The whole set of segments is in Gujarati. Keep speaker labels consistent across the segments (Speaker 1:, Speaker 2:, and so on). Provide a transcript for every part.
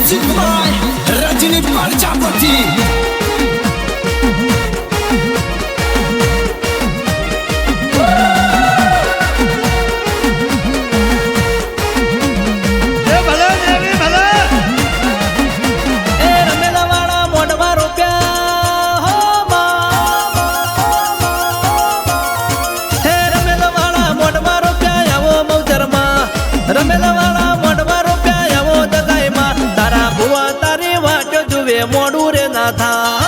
Speaker 1: Music by Rajni Prajapati.
Speaker 2: રમેલવાળા મોઢવા રૂપિયા આવો દગાઈમાં તારા ભુવા તારી વાટ જુએ મોડું રે ના થા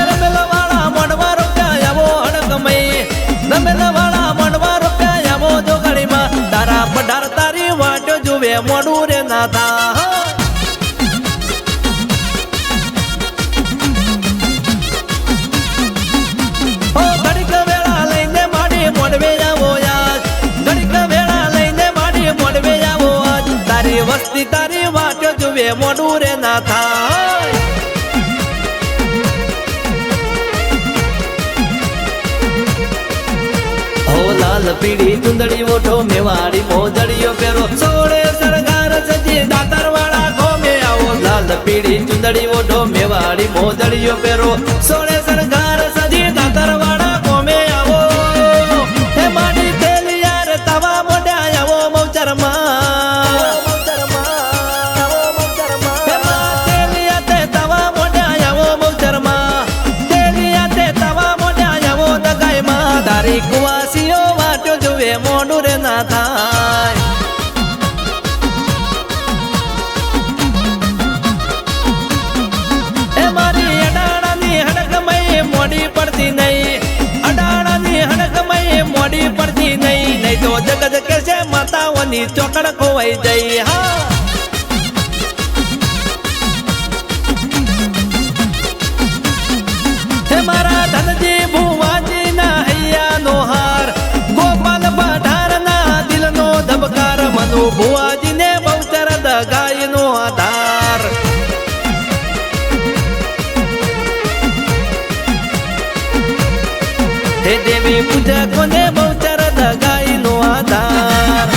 Speaker 2: રમેલવાળા મોઢવા રૂપિયા આવો હડકમઈ રમેલવાળા મોઢવા રૂપિયા આવો દગાઈમાં તારા પઢાર તારી વાટ જુએ મોડું રે ના થા વસ્તી તારી વાટ જુએ મોડું રે ના થાય હો લાલ પીળી ચુંદડી ઓઠો મેવાડી મોજડીઓ પેરો સોળે સરગાર સજી દાતર વાળા ગોમે આવો લાલ પીળી ચુંદડી ઓઠો મેવાડી મોજડીઓ પેરો સોળે સરગાર સજી દાતર વાળા ગોમે આવો હે માડી તેલી યાર તવા મોઢા આવો મૌચરમાં કુવાસીઓ વાટો જુએ મોડું રે ના થાય એ મારી અડાણાની હડકમઈ મોડી પડતી નહીં અડાણાની હડકમઈ મોડી પડતી નહીં નહીં તો જગત કે છે માતાઓની ચોકડ ખોવાઈ જઈ હા હે મારા ધનજી ભુવાજી ના હૈયા નો હાર ગોપાલ પઢાર ના દિલ નો ધબકાર મનુ ભુવાજી ને બહુચર દગાઈ નો આધાર હે દેવી પૂજકો ને બહુચર દગાઈ નો આધાર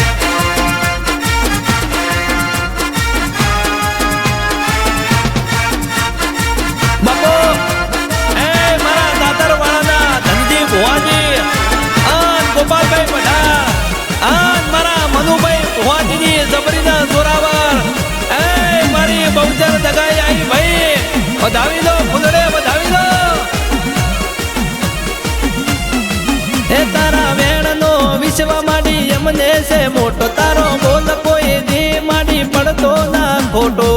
Speaker 2: બાપો ગોપાલભાઈ પઢાર આન મારા મનુભાઈ ભુવાજીની જબરીના જોરાવર એ મારી બહુચર દગાઈ આવી ભાઈ વધાવી લો ફૂલડે વધાવી લો એ તારા વેણનો વિશ્વ માડી એમને છે મોટો તારો બોલ કોઈ દી માડી પડતો ના ખોટો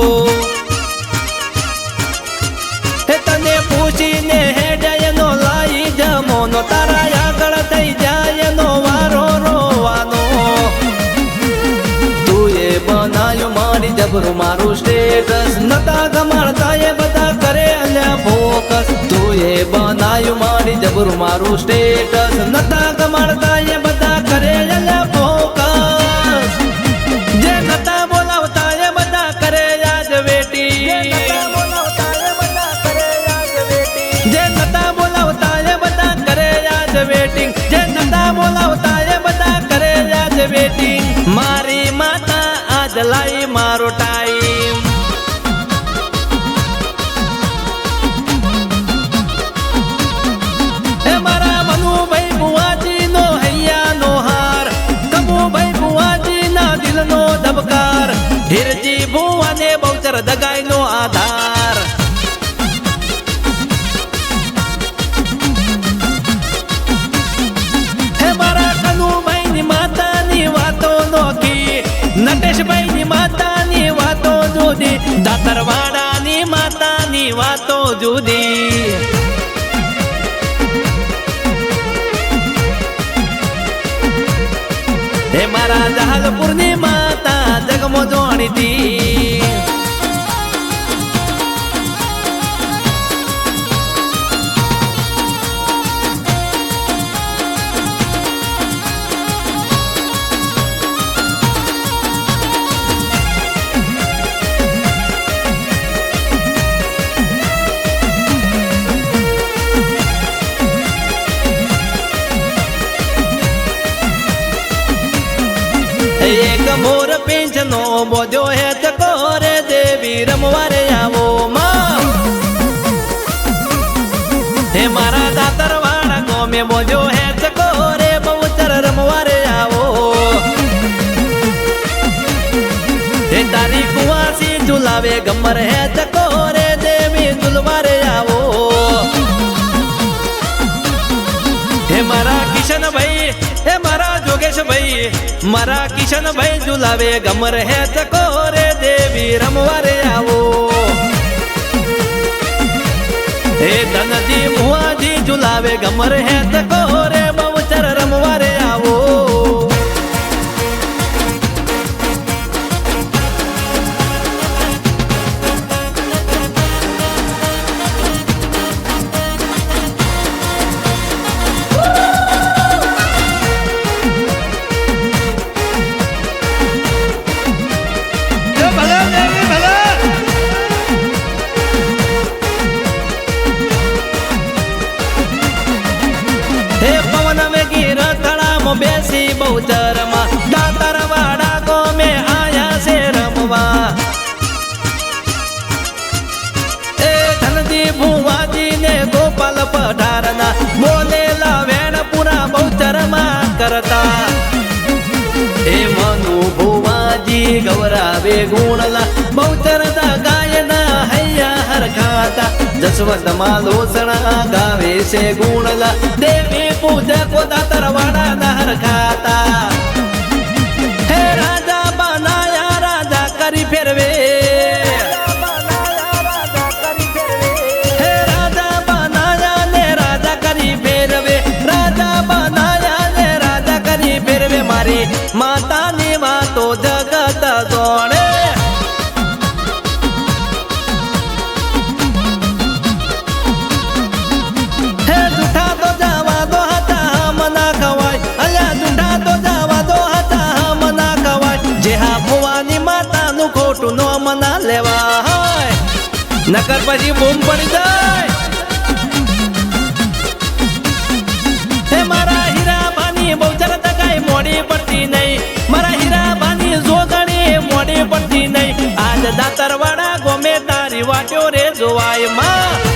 Speaker 2: એ તને પૂછીને હેડ્યાનો લાઈ જમો નો તારા આગળ થઈ જાય નો વારો રોવાનો તું એ બનાયો મારી જબરું મારું સ્ટેટસ નતા ગમાડતા એ બધા કરે અલ્યા ફોકસ તું એ બનાયું મારી જબરું મારું સ્ટેટસ નતા ગમાડતા એ બધા કરે અલ્યા ફોકસ જે નતા બોલાવતા એ બધા કરે યાદ વેટી જે નતા બોલાવતા એ બધા કરે યાદ વેટિંગ જે નતા બોલાવતા એ બધા કરે યાદ વેટિંગ મારી માતા આજ લાઈ મારો ટાઈમ એ મારા મનુભાઈ ભુવાજી નો હૈયા નો હાર કમુભાઈ ભુવાજી ના દિલ નો ધબકાર હિરજી ભુવાને બહુચર દગાઈ નો આધાર નટેશભાઈની માતાની વાતો જુદી દાતરવાડાની માતાની વાતો જુદી હે મારા જહાલપુરની માતા જગમો જોણીતી એક મોર પીંછનો બોધ્યો હે ચકોરે દેવી રમવારે આવો માં હે મારા દાતરવાડા ગોમે બોધ્યો હે ચકોરે બહુચર રમવારે આવો હે તારી કુવાસી ઝુલાવે ગમર હે ચકોરે દેવી ઝુલવારે આવો હે મારા કિશનભાઈ હે મારા જોગેશભાઈ મારા કિશનભાઈ ઝુલાવે ગમર હે ચકોરે દેવી રમવારે આવો હે ધનજી મુઆજી ઝુલાવે ગમર હે ચકોરે બહુચર રમવારે આવો હે પવન વેગી રથડામાં બેસી બહુચરમાં દાતરવાડા ગોમે આયા છે રમવા એ ધનજી ભુવાજી ને ગોપાલ પઢારના બોલેલા વેણપુરા બહુચરમાં કરતા એ મનુ ભુવાજી ગૌરાવે ગુણલા બહુચર દા ગાયના હૈયા હરખાતા જસવંત માલોસણા ગાવે છે ગુણલા દેવી પૂજકો દાતરવાડા ના હરખાતા હે રાજા બનાયા રાજા કરી ફેરવે હે રાજા બનાયા ને રાજા કરી ફેરવે રાજા બનાયા ને રાજા કરી ફેરવે મારી માતાની વાતો જગત જોડે હે જૂઠા તો જવા દો હતા મના ખવાય અલ્યા જૂઠા તો જવા દો હતા મના ખવાય જે હા ભુવાની માતાનું ખોટું નો મના લેવાય નકર પછી બૂમ પડી જાય હે મારા હીરાબાની બહુચર તકાઈ મોડી પડતી નહીં મારા હીરાબાની જોગણી મોડી પડતી નહીં આજ દાતરવાડા ગોમે તારી વાટ્યો રે જોવાય માં